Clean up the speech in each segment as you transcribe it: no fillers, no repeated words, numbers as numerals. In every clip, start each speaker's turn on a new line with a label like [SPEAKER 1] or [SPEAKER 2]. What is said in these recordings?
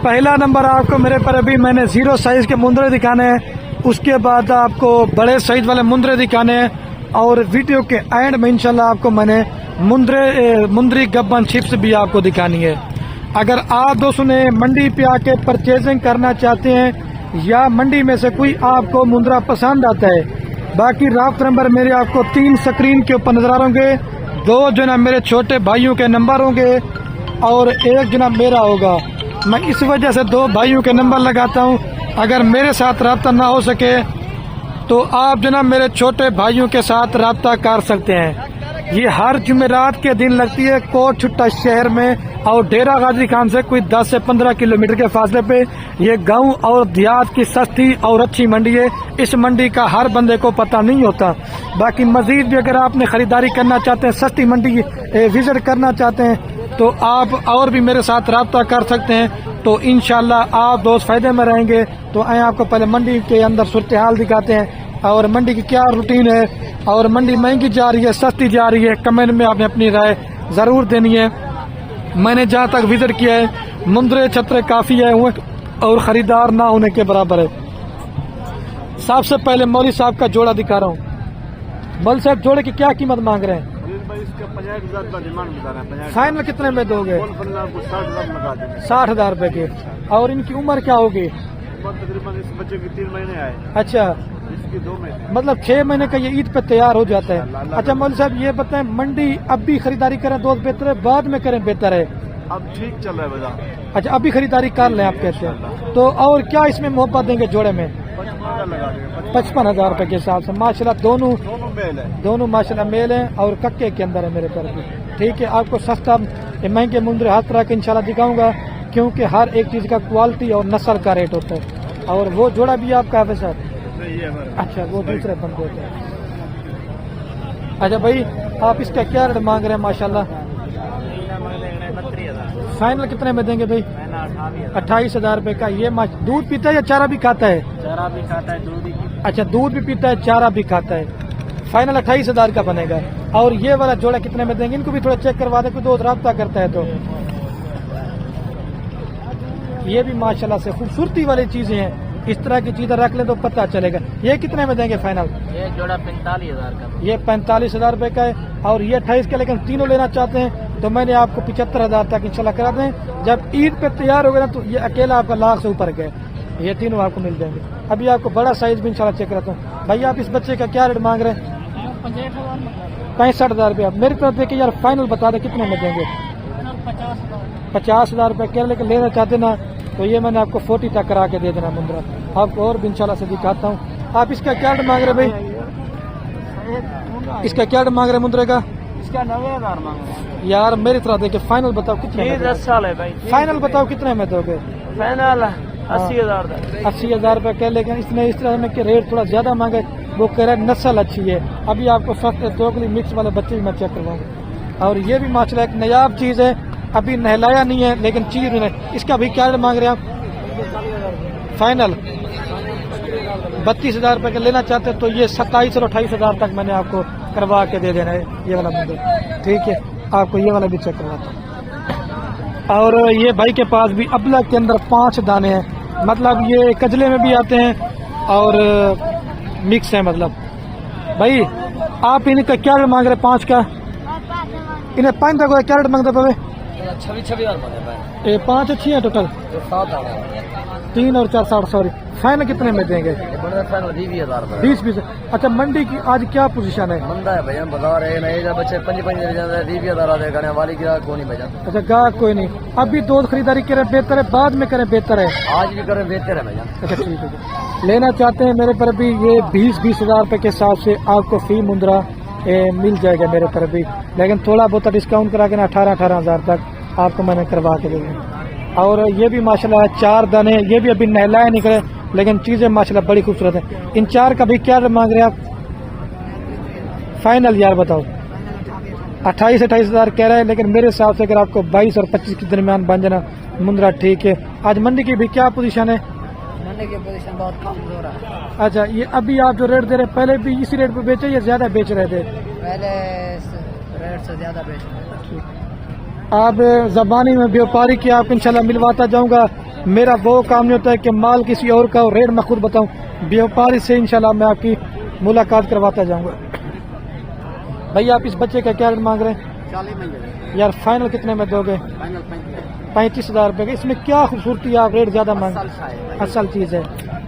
[SPEAKER 1] पहला नंबर आपको मेरे पर अभी मैंने 0 साइज के मुंदरे दिखाने हैं, उसके बाद आपको बड़े साइज वाले मुंदरे दिखाने हैं और वीडियो के एंड में इंशाल्लाह आपको मैंने मुंदरी गब्बन चिप्स भी आपको दिखानी है। अगर आप दोस्तों ने मंडी पे आके परचेजिंग करना चाहते हैं या मंडी में से कोई आपको मुंदरा पसंद आता है, बाकी राब्ता नंबर मेरे आपको 3 स्क्रीन के ऊपर नजर आ होंगे। 2 जो ना मेरे छोटे भाइयों के नंबर होंगे और 1 जो ना मेरा होगा। मैं इस वजह से 2 भाइयों के नंबर लगाता हूं। अगर मेरे साथ राब्ता ना हो सके तो आप जो ना मेरे छोटे भाइयों के साथ राब्ता कर सकते हैं। ये हर जुमेरात के दिन लगती है कोट छुट्टा शहर में और डेरा गाजी खान से कोई 10 से 15 किलोमीटर के फासले पे। ये गांव और देहात की सस्ती और अच्छी मंडी है। इस मंडी का हर बंदे को पता नहीं होता। बाकी मजीद भी अगर आपने खरीदारी करना चाहते हैं, सस्ती मंडी विजिट करना चाहते हैं, तो आप और भी मेरे साथ राब्ता कर सकते हैं। तो इंशाल्लाह आप दोस्त फायदे में रहेंगे। तो आए आपको पहले मंडी के अंदर सूरत हाल दिखाते हैं और मंडी की क्या रूटीन है और मंडी महंगी जा रही है सस्ती जा रही है। कमेंट में आपने अपनी राय जरूर देनी है। मैंने जहाँ तक विजिट किया है मुंदरे छतरे काफी है और खरीदार ना होने के बराबर है। सबसे पहले मौली साहब का जोड़ा दिखा रहा हूँ। मौली साहब जोड़े की क्या कीमत मांग रहे हैं?
[SPEAKER 2] इसका 50,000 का डिमांड बता रहे हैं।
[SPEAKER 1] फाइनल कितने में दोगे? 60,000 रुपए की। और इनकी उम्र क्या होगी?
[SPEAKER 2] तकरीबन इस बच्चे की 3 महीने आए।
[SPEAKER 1] अच्छा,
[SPEAKER 2] इसकी 2 महीने,
[SPEAKER 1] मतलब 6 महीने का ये ईद पे तैयार हो जाता है। अच्छा मौलवी साहब ये बताएं, मंडी अब भी खरीदारी करें दोस्त बेहतर है, बाद में करें बेहतर है?
[SPEAKER 2] अब ठीक चल रहा है बाजार।
[SPEAKER 1] अच्छा अभी खरीदारी कर लें आप कहते हैं। तो और क्या इसमें मोहब्बत देंगे जोड़े में? 55,000 रुपए के हिसाब से। माशाल्लाह दोनों
[SPEAKER 2] मेल है,
[SPEAKER 1] दोनों माशाल्लाह मेल हैं और कक्के के अंदर है मेरे पर भी। ठीक है, आपको सस्ता महंगे मुंदरे हर तरह के इंशाल्लाह दिखाऊंगा, क्योंकि हर एक चीज का क्वालिटी और नस्ल का रेट होता है। और वो जोड़ा भी आपका है सर? अच्छा वो दूसरे बंद होते हैं। अच्छा भाई आप इसका क्या रेट मांग रहे हैं? माशाल्लाह फाइनल कितने में देंगे भाई? 28,000 रुपए का। ये दूध पीता है या चारा भी खाता है?
[SPEAKER 2] चारा भी खाता है, दूध भी।
[SPEAKER 1] अच्छा दूध भी पीता है, चारा भी खाता है। फाइनल 28,000 का बनेगा। और ये वाला जोड़ा कितने में देंगे? इनको भी थोड़ा चेक करवा दे, कोई दोस्त राब्ता करता है तो। ये भी माशाल्लाह से खूबसूरती वाली चीजें हैं। इस तरह की चीजें रख ले तो पता चलेगा। ये कितने में देंगे फाइनल?
[SPEAKER 2] ये जोड़ा 45,000 का।
[SPEAKER 1] ये 45,000 रुपए का है और ये 28 का। लेकिन तीनों लेना चाहते हैं तो मैंने आपको 75,000 तक इंशाल्लाह करा दें। जब ईद पे तैयार हो गया ना तो ये अकेला आपका लाख से ऊपर गए। ये तीनों आपको मिल जाएंगे। अभी आपको बड़ा साइज भी इंशाल्लाह चेक कराता हूँ। भाई आप इस बच्चे का क्या रेट मांग रहे हैं? 65,000 रुपया। मेरी तरफ देखिए यार फाइनल बता दे कितने में देंगे? 50,000 रुपये के। लेकिन लेना चाहते ना तो ये मैंने आपको 40 तक करा के दे देना मुंदरा। आपको और भी इंशाल्लाह से दिखाता हूँ। आप इसका क्या रेट मांग रहे भाई? इसका क्या रेट मांग रहे मुंदरे का?
[SPEAKER 2] इसका 90,000 मांग रहे हैं।
[SPEAKER 1] यार मेरी तरफ देखिए फाइनल बताओ कितने में?
[SPEAKER 2] 10 साल है भाई।
[SPEAKER 1] फाइनल बताओ कितने में दोगे?
[SPEAKER 2] फाइनल 80,000 का।
[SPEAKER 1] 80,000 रुपये के। लेकिन इसने इस तरह में कि रेट थोड़ा ज्यादा मांगे। वो कह रहे नस्ल अच्छी है। अभी आपको सस्ते दोगली मिक्स वाले बच्चे भी मैं चेक करवाऊंगा। और ये भी माशाल्लाह एक नायाब चीज है, अभी नहलाया नहीं है लेकिन चीज भी नहीं। इसका भी क्या रेट मांग रहे हैं आप? फाइनल 32,000 रुपये का लेना चाहते हैं तो ये 27 और 28,000 तक मैंने आपको करवा के दे देना है ये वाला मुद्दा। ठीक है, आपको ये वाला भी चेक करवाता हूँ। और ये भाई के पास भी अबला के अंदर 5 दाने हैं, मतलब ये कजले में भी आते हैं और मिक्स है। मतलब भाई आप इनका क्या रेट मांग रहे हैं? 5 का इन्हें 5 तक क्या रेट मांगते पावे?
[SPEAKER 2] 26,000
[SPEAKER 1] ये 5 अच्छी है टोटल। 3 और 4 60। सॉरी फाइनल कितने में देंगे? 20-20। अच्छा मंडी की आज क्या पोजीशन है?
[SPEAKER 2] मंदा है भैया, बाजार है नहीं बच्चे 20,000 वाली ग्राहक को नहीं भैया।
[SPEAKER 1] अच्छा ग्राहक कोई नहीं। अभी दूध खरीदारी करें बेहतर है, बाद में करें बेहतर है?
[SPEAKER 2] आज भी करें बेहतर है भैया।
[SPEAKER 1] अच्छा ठीक है। लेना चाहते हैं मेरे पर भी ये 20,000 रुपए के हिसाब से आपको फी मुंदरा मिल जाएगा मेरे पर भी। लेकिन थोड़ा बहुत डिस्काउंट करा के ना 18,000 तक आपको मैंने करवा के देंगे। और ये भी माशाल्लाह 4 दाने, ये भी अभी नहलाए निकले लेकिन चीजें माशाल्लाह बड़ी खूबसूरत है। इन 4 का भी क्या मांग रहे हैं आप? फाइनल यार बताओ। 28,000 कह रहे हैं, लेकिन मेरे हिसाब से अगर आपको 22 और 25 के दरमियान बन जाना मुंदरा ठीक है। आज मंडी की भी क्या पोजीशन है?
[SPEAKER 2] मंडी की पोजीशन बहुत कमजोर है।
[SPEAKER 1] अच्छा ये अभी आप जो रेट दे रहे हैं पहले भी इसी रेट पे बेचे या ज्यादा बेच रहे थे?
[SPEAKER 2] पहले रेट से ज्यादा बेच रहे थे।
[SPEAKER 1] आप जबानी में व्यापारी की आपको इंशाल्लाह मिलवाता जाऊंगा। मेरा वो काम नहीं होता है कि माल किसी और का रेट मैं खुद बताऊं। व्यापारी से इंशाल्लाह मैं आपकी मुलाकात करवाता जाऊंगा। भाई आप इस बच्चे का क्या रेट मांग रहे हैं?
[SPEAKER 2] 40 में
[SPEAKER 1] यार फाइनल कितने में दोगे?
[SPEAKER 2] फाइनल
[SPEAKER 1] 35,000 रुपये का। इसमें क्या खूबसूरती है, आप रेट ज्यादा मांग, असल चीज है।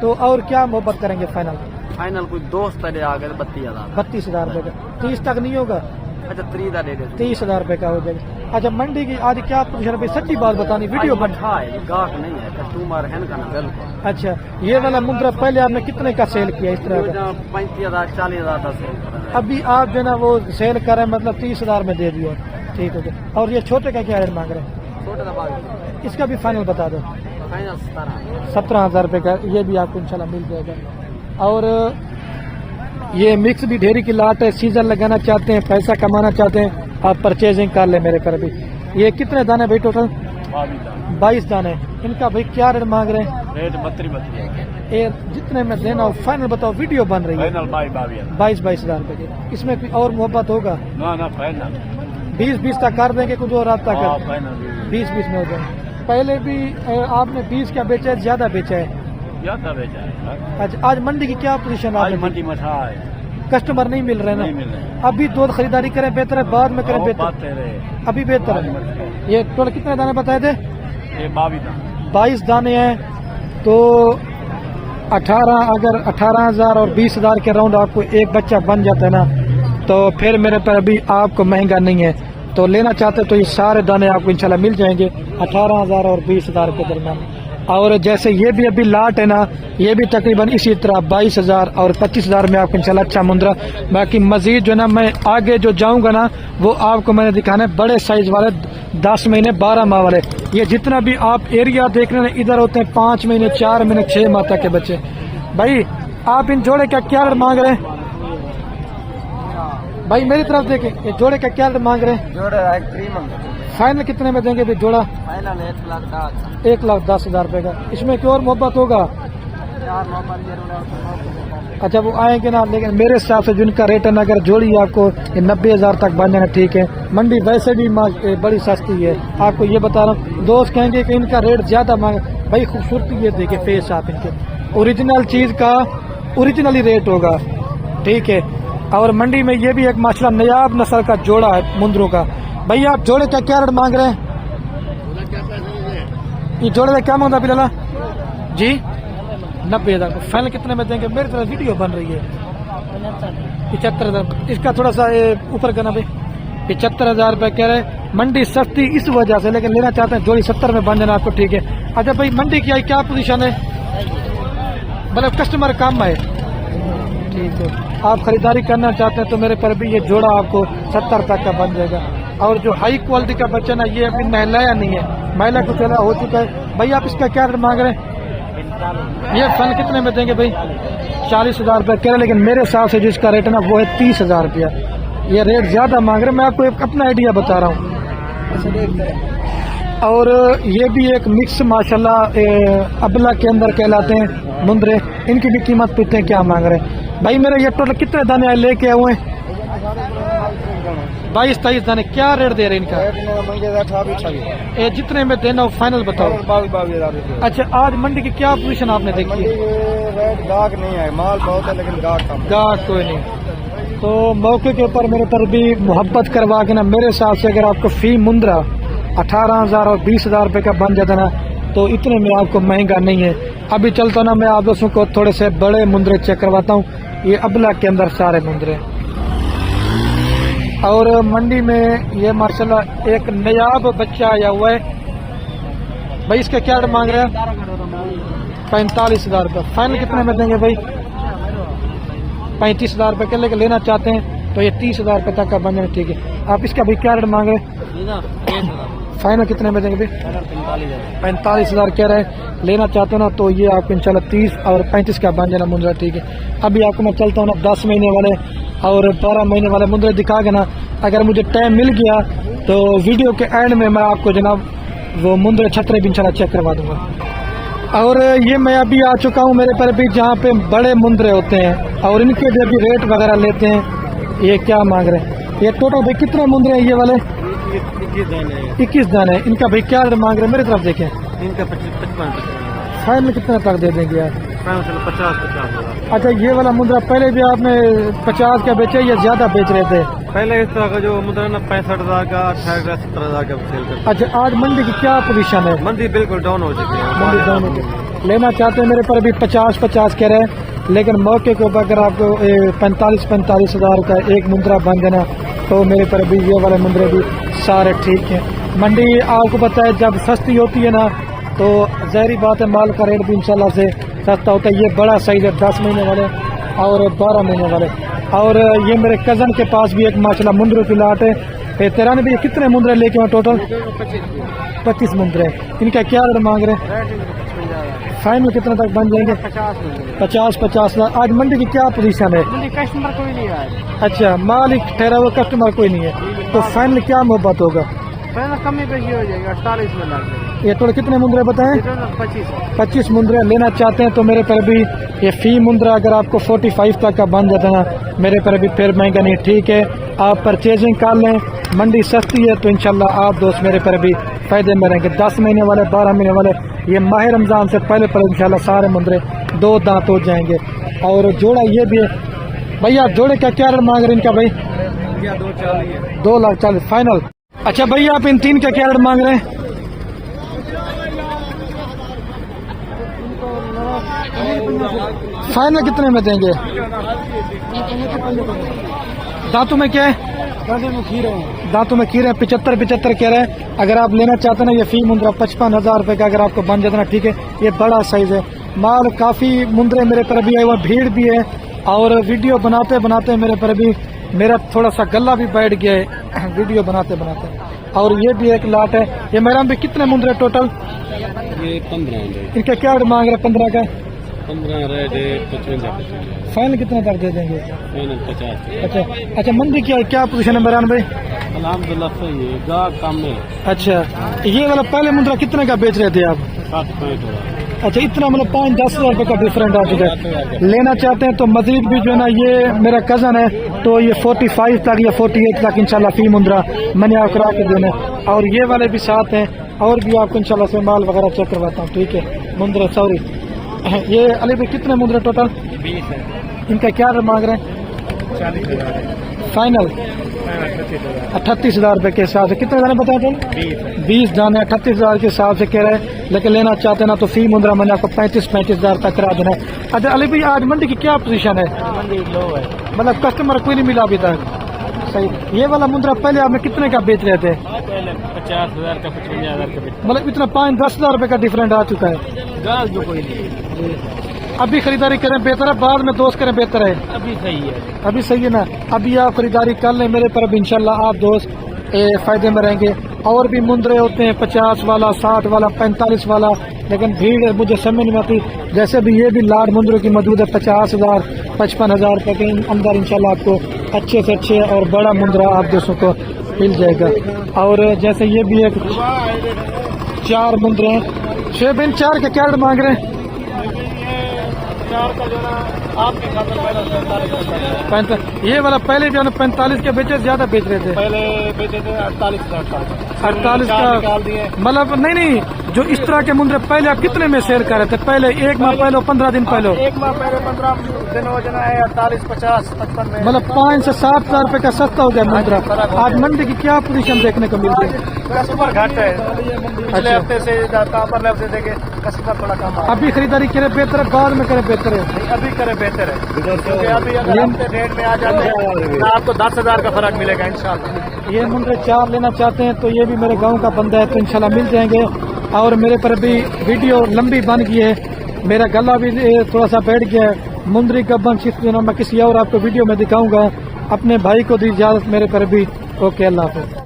[SPEAKER 1] तो और क्या मोहब्बत करेंगे?
[SPEAKER 2] फाइनल कोई दोस्त है आगे 32,000
[SPEAKER 1] 32,000 रुपये का। 30 तक नहीं होगा?
[SPEAKER 2] अच्छा 30 दे दे
[SPEAKER 1] 30,000 रुपये का हो जाएगा। अच्छा मंडी की आज क्या पोजीशन है? सच्ची बात बतानी, वीडियो बन।
[SPEAKER 2] गाहक नहीं है, कस्टमर है ना बिल्कुल।
[SPEAKER 1] अच्छा ये वाला मुंद्रा पहले आपने कितने का सेल किया इस तरह का?
[SPEAKER 2] 35,000 40,000 का सेल कर रहे हैं।
[SPEAKER 1] अभी आप जो ना वो सेल करें मतलब 30,000 में दे दियो, ठीक हो गया। और ये छोटे का क्या रेट मांग रहे हैं?
[SPEAKER 2] छोटे का 22,
[SPEAKER 1] इसका भी फाइनल बता दो।
[SPEAKER 2] फाइनल
[SPEAKER 1] 17,000 रुपये का, ये भी आपको इंशाल्लाह मिल जाएगा। और ये मिक्स भी ढेरी की लाट है, सीजन लगाना चाहते हैं, पैसा कमाना चाहते हैं, आप परचेजिंग कर ले मेरे पर भी। ये कितने दाने भाई टोटल? 22 दाने। इनका भाई क्या रेट मांग रहे हैं?
[SPEAKER 2] रेट 32
[SPEAKER 1] ये जितने में देना हो फाइनल बताओ, वीडियो बन रही है। 22,000 रुपये की। इसमें कोई और मोहब्बत होगा?
[SPEAKER 2] ना फाइनल
[SPEAKER 1] 20 तक कर देंगे, कुछ और रास्ता कर? 20 में हो जाएंगे। पहले भी आपने 20 का बेचा है, ज्यादा बेचा है?
[SPEAKER 2] ज्यादा बेचा है।
[SPEAKER 1] अच्छा आज मंडी की क्या पोजीशन है?
[SPEAKER 2] मंडी में है,
[SPEAKER 1] कस्टमर नहीं मिल रहे ना? अभी दूध खरीदारी करें बेहतर है, बाद में करें बेहतर? अभी बेहतर है। ये टोटल कितने दाने बताए थे?
[SPEAKER 2] ये
[SPEAKER 1] 22 दाने हैं। तो 18,000 और 20,000 के राउंड आपको एक बच्चा बन जाता है ना, तो फिर मेरे पर अभी आपको महंगा नहीं है। तो लेना चाहते तो ये सारे दाने आपको इंशाल्लाह मिल जाएंगे 18,000 और 20,000 के दरमियान। और जैसे ये भी अभी लाट है ना, ये भी तकरीबन इसी तरह 22,000 और 25,000 में आपको इंशाल्लाह अच्छा मुंद्रा। बाकी मजीद जो ना मैं आगे जो जाऊंगा ना वो आपको मैंने दिखाना है बड़े साइज वाले 10 महीने 12 माह वाले। ये जितना भी आप एरिया देख रहे हैं इधर होते हैं 5 महीने 4 महीने 6 माह तक के बच्चे। भाई आप इन जोड़े का क्या रेट मांग रहे हैं? भाई मेरी तरफ देखें, ये जोड़े का क्या रेट मांग रहे हैं?
[SPEAKER 2] जोड़े
[SPEAKER 1] फाइनल कितने में देंगे भाई जोड़ा?
[SPEAKER 2] फाइनल 1,10,000।
[SPEAKER 1] 1,10,000 रुपए का। इसमें कोई और मोहब्बत होगा? अच्छा वो आएंगे ना, लेकिन मेरे हिसाब से जिनका रेट है ना, अगर जोड़ी आपको 90,000 तक बन जाना ठीक है। मंडी वैसे भी बड़ी सस्ती है, आपको ये बता रहा हूँ। दोस्त कहेंगे कि इनका रेट ज्यादा मांग, भाई खूबसूरती ये देखे फेस आप इनके, ओरिजिनल चीज का ओरिजिनली रेट होगा, ठीक है। और मंडी में ये भी एक माशाल्लाह नयाब नस्ल का जोड़ा है मुंद्रों का। भैया आप जोड़े का क्या रेट मांग रहे हैं? ये जोड़े का क्या मांगता बिलाला जी? 90,000। फाइनल कितने में देंगे? मेरी तरफ वीडियो बन रही है। 75,000। इसका थोड़ा सा ऊपर करना भाई। 75,000 रुपये कह रहे। मंडी सस्ती इस वजह से, लेकिन लेना चाहते हैं जोड़ी 70 में बन जाना आपको, ठीक है। अच्छा भाई मंडी की क्या पोजीशन है? मतलब कस्टमर कम है, ठीक है। आप खरीदारी करना चाहते हैं तो मेरे पर भी ये जोड़ा आपको 70 तक का बन जाएगा। और जो हाई क्वालिटी का बच्चा ना, ये अभी नहलाया नहीं है, महिला को चला हो चुका है। भाई आप इसका क्या रेट मांग रहे हैं? ये फल कितने में देंगे भाई? 40,000 रुपये कह रहे, लेकिन मेरे हिसाब से जिसका रेट है ना वो है 30,000 रुपया। ये रेट ज्यादा मांग रहे, मैं आपको एक अपना आइडिया बता रहा हूँ। और ये भी एक मिक्स माशाल्लाह अबला के अंदर कहलाते हैं मुंद्रे। इनकी भी कीमत पूछते हैं क्या मांग रहे हैं। भाई मेरे ये टोटल कितने दाने लेके आए हुए हैं? 22-23 दाने। क्या रेट दे रहे हैं इनका? ये जितने में देना हो फाइनल बताओ।
[SPEAKER 2] 22,000।
[SPEAKER 1] अच्छा आज मंडी की क्या पोजीशन आपने देखी?
[SPEAKER 2] गाहक नहीं है, माल बहुत है लेकिन
[SPEAKER 1] गाहक कोई नहीं। तो मौके के ऊपर मेरे पर भी मोहब्बत करवा के ना, मेरे हिसाब से अगर आपको फी मुंद्रा 18,000 और 20,000 रुपये का बन जाता ना, तो इतने में आपको महंगा नहीं है। अभी चलता ना मैं आप दोस्तों को थोड़े से बड़े मुंद्रे चेक करवाता हूँ। ये अबला के अंदर सारे मुंद्रे। और मंडी में ये माशाल्लाह एक नयाब बच्चा आया हुआ है। भाई इसका क्या रेट मांग रहे हैं? 45,000 रुपये। फाइनल कितने में देंगे भाई? 35,000 रुपये के लेकर लेना चाहते हैं तो ये 30,000 रुपये तक का बन जाना, ठीक है। आप इसका भाई क्या रेट मांग रहे हैं? फाइनल कितने में देंगे भाई? 45,000 कह रहे हैं। लेना चाहते हो ना तो ये आपको इंशाल्लाह 30 और 35 का बन जाना मुंद्रा, ठीक है। अभी आपको मैं चलता हूँ ना 10 महीने वाले और 12 महीने वाले मुंद्रे दिखा के ना, अगर मुझे टाइम मिल गया तो वीडियो के एंड में मैं आपको जनाब वो मुंद्रे छतरे भी इंशाल्लाह चेक करवा दूंगा। और ये मैं अभी आ चुका हूँ मेरे पर भी जहाँ पे बड़े मुंद्रे होते हैं और इनके जो भी रेट वगैरह लेते हैं। ये क्या मांग रहे हैं? ये टोटल भाई कितने मुंद्रे हैं ये वाले? 21 दाने। इनका भाई क्या रेट मांग रहे हैं? मेरी तरफ देखें
[SPEAKER 2] इनका 55
[SPEAKER 1] फाइनल कितने तक दे देंगे यार?
[SPEAKER 2] 50
[SPEAKER 1] अच्छा, ये वाला मुद्रा पहले भी आपने 50 का बेचे या ज्यादा बेच रहे थे?
[SPEAKER 2] पहले इस तरह का जो मुद्रा ना 65,000 का 68,000 70,000 का सेल करते।
[SPEAKER 1] अच्छा, आज मंडी की क्या पोजीशन है?
[SPEAKER 2] मंदी बिल्कुल डाउन हो चुकी है।
[SPEAKER 1] मंडी डाउन हो गई। लेना चाहते हैं मेरे पर अभी 50 कह रहे हैं, लेकिन मौके के ऊपर अगर आपको 45 हज़ार का एक मुद्रा बन जाना तो मेरे पर अभी ये वाले मुद्रे भी सारे ठीक हैं। मंडी आपको पता है जब सस्ती होती है ना तो ज़ाहिर बात है माल का रेट भी इंशाल्लाह से सस्ता होता है। ये बड़ा साइज है 10 महीने वाले और 12 महीने वाले। और ये मेरे कज़न के पास भी एक माशाल्लाह मुंद्रों की लाट है। तेरा ने भी कितने मुंद्रे लेके आए टोटल? 25 मुंद्रे। इनका क्या रेट मांग रहे हैं? फाइनल कितने तक बन जाएंगे? 50 लाख। आज मंडी की क्या पोजीशन है?
[SPEAKER 2] कस्टमर कोई नहीं है।
[SPEAKER 1] अच्छा, माल ही ठहरा हुआ, कस्टमर कोई नहीं है, तो फाइनल क्या मोहब्बत होगा?
[SPEAKER 2] कमी पे हो जाएगा 48 में लग जाएगा।
[SPEAKER 1] ये थोड़े कितने मुंद्रे बताएं? 25 मुंद्रे लेना चाहते हैं तो मेरे पर भी ये फी मुंद्रा अगर आपको 45 तक का बन जाता है मेरे पर भी फिर महंगा नहीं। ठीक है, आप परचेजिंग कर लें, मंडी सस्ती है तो इंशाल्लाह आप दोस्त मेरे पर भी फायदे में रहेंगे। 10 महीने वाले 12 महीने वाले ये माह रमजान से पहले इंशाल्लाह सारे मुंद्रे 2 दांत हो जाएंगे। और जोड़ा ये भी है भैया, जोड़े का क्या रेट मांग रहे हैं इनका भाई? 2,40,000 फाइनल। अच्छा भैया, आप इन 3 का क्या रेट मांग रहे हैं? फाइनल कितने में देंगे? दांतों में क्या है? दांतों में खीरे 75 कह रहे हैं। अगर आप लेना चाहते हैं ना ये फी मुंद्रा 55,000 रुपए का अगर आपको बन जाता ना, ठीक है, ये बड़ा साइज है। माल काफी मुंद्रे मेरे पर भी आए हुआ, भीड़ भी है और वीडियो बनाते बनाते मेरे पर भी मेरा थोड़ा सा गला भी बैठ गया है वीडियो बनाते बनाते। और ये भी एक लाट है। ये मेरा भी कितने मुंद्रे टोटल?
[SPEAKER 2] ये 15
[SPEAKER 1] इनका क्या मांग रहे? 15 का
[SPEAKER 2] 15
[SPEAKER 1] फाइनल कितने तक दे देंगे?
[SPEAKER 2] 50।
[SPEAKER 1] अच्छा, मंदी क्या पोजीशन है मेरान भाई?
[SPEAKER 2] अल्हम्दुलिल्लाह सही है, गाहक कम है।
[SPEAKER 1] अच्छा, ये वाला पहले मुद्रा कितने का बेच रहे थे आप?
[SPEAKER 2] 7
[SPEAKER 1] अच्छा, इतना मतलब 5-10 हज़ार रुपये का डिफरेंट आ चुका है। लेना चाहते हैं तो मजीद भी जो है ना, ये मेरा कज़न है तो ये 45 तक या 48 तक इंशाल्लाह फी मुंद्रा मैंने आप करा के देना। और ये वाले भी साथ हैं और भी आपको इंशाल्लाह से माल वगैरह चेक करवाता हूँ। ठीक है, मुंद्रा सॉरी ये अली भाई कितने मुंद्रे टोटल?
[SPEAKER 2] 20 है।
[SPEAKER 1] इनका क्या मांग रहे हैं?
[SPEAKER 2] 40,000
[SPEAKER 1] फाइनल 38,000 रुपए के हिसाब से। कितने दाने बताए टोटल? 20 दाने 38,000 के हिसाब से कह रहे हैं, लेकिन लेना चाहते हैं ना तो फी मुंद्रा मैंने आपको 35,000 तक करा देना है। अच्छा अली भाई, आज मंडी की क्या पोजीशन है?
[SPEAKER 2] मंदी लो है,
[SPEAKER 1] मतलब कस्टमर कोई नहीं मिला अभी तक? सही। ये वाला मुंद्रा पहले आपने कितने का बेच रहे थे?
[SPEAKER 2] पहले 50,000 का 55,000 का।
[SPEAKER 1] मतलब इतना 5-10 हज़ार रुपए का डिफरेंट आ चुका है।
[SPEAKER 2] गाल जो कोई नहीं।
[SPEAKER 1] अभी खरीदारी करें बेहतर है, बाद में दोस्त करें बेहतर है?
[SPEAKER 2] अभी सही है,
[SPEAKER 1] अभी सही है ना। अभी आप खरीदारी कर लें मेरे पर, अब इंशाल्लाह आप दोस्त फायदे में रहेंगे। और भी मुंद्रे होते हैं 50 वाला, 60 वाला, 45 वाला, लेकिन भीड़ मुझे समझ नहीं आती। जैसे भी ये भी लाट मुंद्रों की मौजूद है 50,000 55,000 रुपये के अंदर इंशाल्लाह आपको अच्छे से अच्छे और बड़ा मुंद्रा आप दोस्तों को मिल जाएगा। और जैसे ये भी एक 4 मुंद्रे हैं। 6 बिन 4 के क्या मांग रहे हैं?
[SPEAKER 2] 4 का जो ना आपके खाते में
[SPEAKER 1] 45। ये वाला पहले भी 45 के बेचे, ज्यादा बेच रहे थे।
[SPEAKER 2] पहले बेचे थे 48,000
[SPEAKER 1] का
[SPEAKER 2] निकाल दिए।
[SPEAKER 1] मतलब नहीं, जो इस तरह के मुंद्रे पहले आप कितने में सेल कर रहे थे? पहले 1 माह पहले, 15 दिन पहले?
[SPEAKER 2] 1 माह पहले 15 दिन हो जाना है 48, 50, 55 में।
[SPEAKER 1] मतलब 5 से 7 हज़ार रुपए का सस्ता हो गया मुंद्रा। आज मंडी की क्या पोजीशन देखने को मिल रही है?
[SPEAKER 2] कस्टमर घट है, पिछले हफ्ते से पर हफ्ते देखे कस्टमर थोड़ा कम है।
[SPEAKER 1] अभी खरीदारी करे बेहतर है, बाद में करे बेहतर है?
[SPEAKER 2] अभी करे बेहतर है, क्योंकि अभी अगर हफ्ते रेट में आ जाते हैं तो आपको 10,000 का फर्क मिलेगा इंशाल्लाह।
[SPEAKER 1] ये मुंद्रे 4 लेना चाहते हैं तो ये भी मेरे गांव का बंदा है तो इंशाल्लाह मिल जाएंगे। और मेरे पर भी वीडियो लंबी बन गई है, मेरा गला भी थोड़ा सा बैठ गया है। मुंद्री का बंश मैं किसी और आपको वीडियो में दिखाऊंगा। अपने भाई को दी इजाजत मेरे पर भी। ओके, अल्लाह हाफ़िज़।